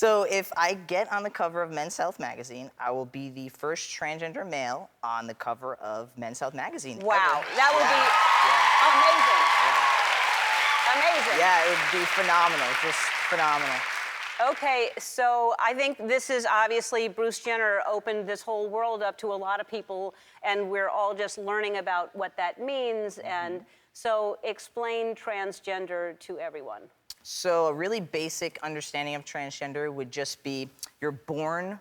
So if I get on the cover of Men's Health magazine, I will be the first transgender male on the cover of Men's Health magazine. Wow, ever. that would be amazing. Amazing. Yeah, it would be phenomenal, just phenomenal. Okay, so I think this is obviously Bruce Jenner opened this whole world up to a lot of people, and we're all just learning about what that means. And so explain transgender to everyone. So a really basic understanding of transgender would just be you're born,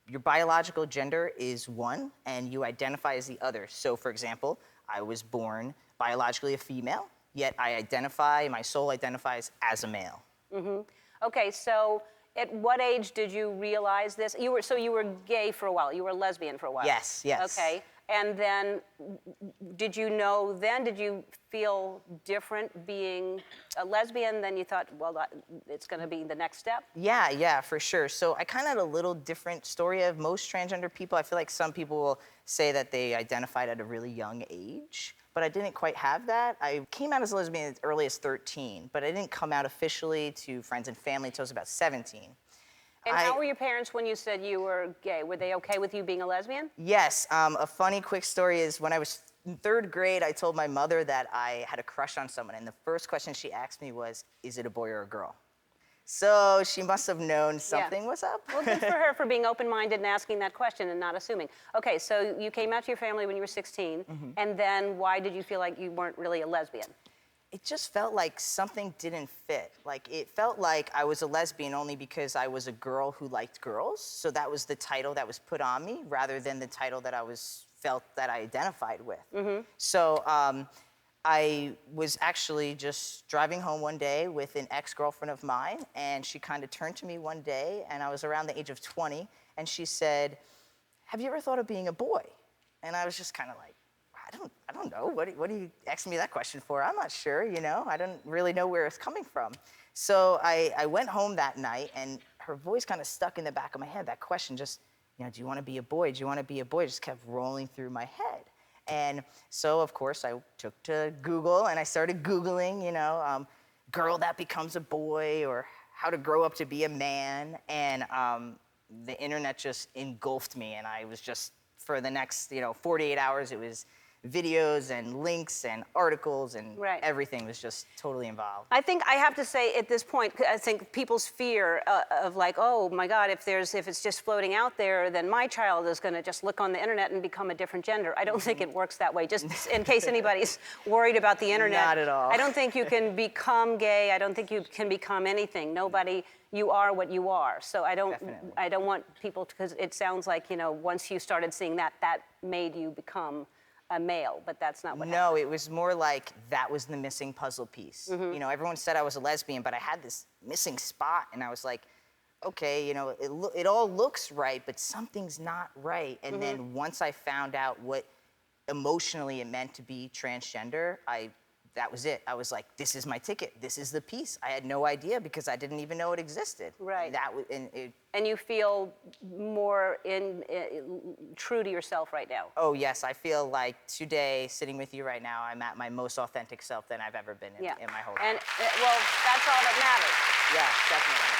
your biological gender is one, and you identify as the other. So for example, I was born biologically a female, yet my soul identifies as a male. Okay, so at what age did you realize this? You were gay for a while. You were lesbian for a while. Yes, yes. Okay, and then did you know then? Did you feel different being a lesbian? Then you thought, well, it's going to be the next step. Yeah, for sure. So I kind of had a little different story of most transgender people. I feel like some people will say that they identified at a really young age, but I didn't quite have that. I came out as a lesbian as early as 13, but I didn't come out officially to friends and family until I was about 17. And how were your parents when you said you were gay? Were they okay with you being a lesbian? Yes. A funny quick story is when I was in 3rd grade, I told my mother that I had a crush on someone, and the first question she asked me was, is it a boy or a girl? So she must have known something was up. Well, good for her for being open-minded and asking that question and not assuming. Okay, so you came out to your family when you were 16, and then why did you feel like you weren't really a lesbian? It just felt like something didn't fit. Like, it felt like I was a lesbian only because I was a girl who liked girls. So that was the title that was put on me rather than the title that I felt that I identified with. So I was actually just driving home one day with an ex-girlfriend of mine, and she kind of turned to me one day, and I was around the age of 20, and she said, have you ever thought of being a boy? And I was just kind of like, I don't know. What are you asking me that question for? I'm not sure, you know. I didn't really know where it's coming from. So I went home that night, and her voice kind of stuck in the back of my head. That question just, you know, do you want to be a boy? Do you want to be a boy? Just kept rolling through my head. And so, of course, I took to Google, and I started Googling, you know, girl that becomes a boy, or how to grow up to be a man. And the internet just engulfed me, and I was just, for the next, 48 hours, it was videos and links and articles and everything was just totally involved. I think I have to say at this point, I think people's fear of like, oh my God, if it's just floating out there, then my child is going to just look on the internet and become a different gender. I don't think it works that way, just in case anybody's worried about the internet. Not at all. I don't think you can become gay. I don't think you can become anything. Nobody, you are what you are. So I don't want people, because it sounds like, once you started seeing that made you become a male, but that's not what happened. No, it was more like that was the missing puzzle piece. Everyone said I was a lesbian, but I had this missing spot, and I was like, okay, it all looks right, but something's not right. And then once I found out what emotionally it meant to be transgender, that was it. I was like, this is my ticket. This is the piece. I had no idea because I didn't even know it existed. Right. And you feel more true to yourself right now. Oh, yes. I feel like today, sitting with you right now, I'm at my most authentic self than I've ever been in my whole life. And, well, that's all that matters. Yeah, definitely.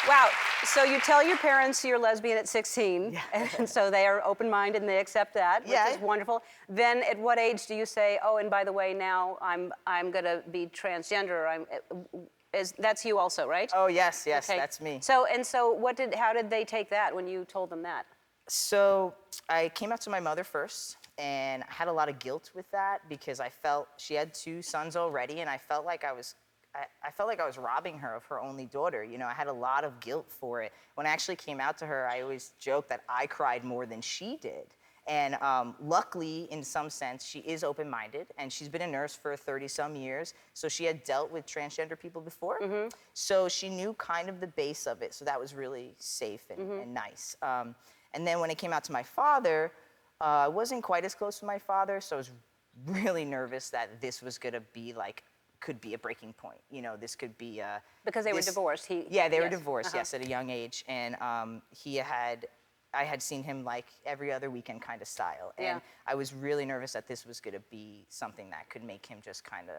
So, wow. So you tell your parents you're lesbian at 16, and so they are open-minded and they accept that, which is wonderful. Then at what age do you say, oh, and by the way, now I'm going to be transgender? That's you also, right? Oh, yes, that's me. So how did they take that when you told them that? So I came out to my mother first, and I had a lot of guilt with that because I felt she had 2 sons already, and I felt like I was robbing her of her only daughter. I had a lot of guilt for it. When I actually came out to her, I always joked that I cried more than she did. And luckily, in some sense, she is open-minded, and she's been a nurse for 30-some years, so she had dealt with transgender people before. So she knew kind of the base of it, so that was really safe and nice. And then when it came out to my father, I wasn't quite as close to my father, so I was really nervous that this was gonna be could be a breaking point. This could be because they were divorced. They were divorced, yes, at a young age, and I had seen him like every other weekend kind of style, and I was really nervous that this was going to be something that could make him just kind of,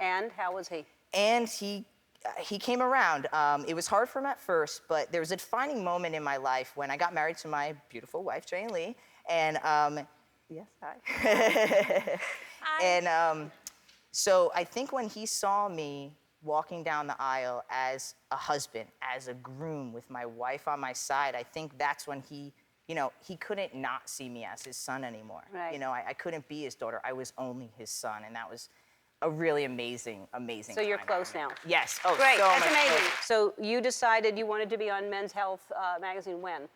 And how was he? And he he came around. It was hard for him at first, but there was a defining moment in my life when I got married to my beautiful wife, Jane Lee, and yes, hi. Hi. And so I think when he saw me walking down the aisle as a husband, as a groom with my wife on my side, I think that's when he, he couldn't not see me as his son anymore. Right. I couldn't be his daughter. I was only his son, and that was a really amazing So you're time close for me. now. Yes. Oh, Great, so that's much amazing. closer. So you decided you wanted to be on Men's Health magazine when?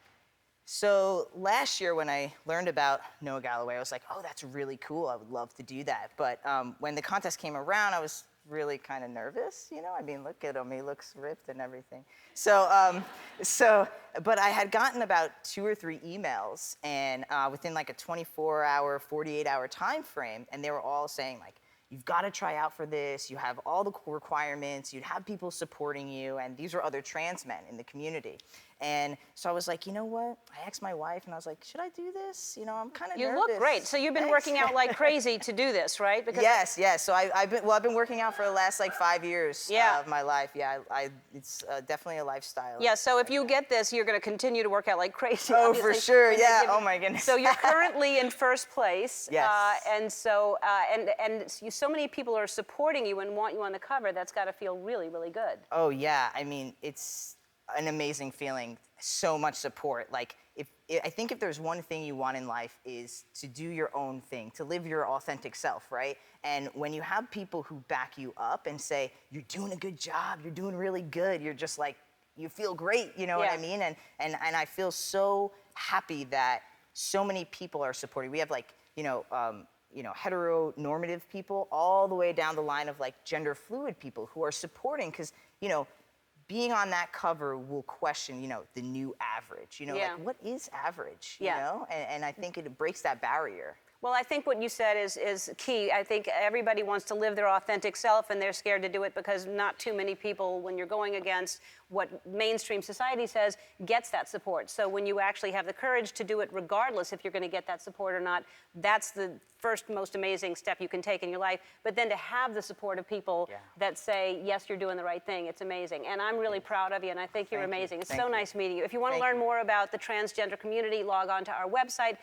So last year when I learned about Noah Galloway, I was like, oh, that's really cool. I would love to do that. But when the contest came around, I was really kind of nervous. I mean, look at him. He looks ripped and everything. But I had gotten about 2 or 3 emails, and within like a 24-hour, 48-hour time frame, and they were all saying like, you've got to try out for this. You have all the requirements. You'd have people supporting you, and these were other trans men in the community. And so I was like, you know what? I asked my wife, and I was like, should I do this? I'm kind of nervous. You look great. So you've been working out like crazy to do this, right? Because yes. So I've been working out for the last like 5 years of my life. Yeah, it's definitely a lifestyle. Yeah, so if you get this, you're going to continue to work out like crazy. Oh, obviously. for sure. Yeah. Oh my goodness. So you're currently in first place. Yes. And so so many people are supporting you and want you on the cover. That's got to feel really, really good. Oh yeah. I mean, it's an amazing feeling. So much support. Like, I think if there's one thing you want in life is to do your own thing, to live your authentic self, right? And when you have people who back you up and say, you're doing a good job, you're doing really good, you're just like, you feel great, you know what I mean? And I feel so happy that so many people are supporting. We have like, heteronormative people all the way down the line of like gender fluid people who are supporting, because, being on that cover will question, the new average. Like, what is average? And I think it breaks that barrier. Well, I think what you said is key. I think everybody wants to live their authentic self, and they're scared to do it because not too many people, when you're going against what mainstream society says, gets that support. So when you actually have the courage to do it regardless if you're going to get that support or not, that's the first most amazing step you can take in your life. But then to have the support of people that say, yes, you're doing the right thing, it's amazing. And I'm really proud of you, and I think you're amazing. It's so nice meeting you. If you want to learn more about the transgender community, log on to our website.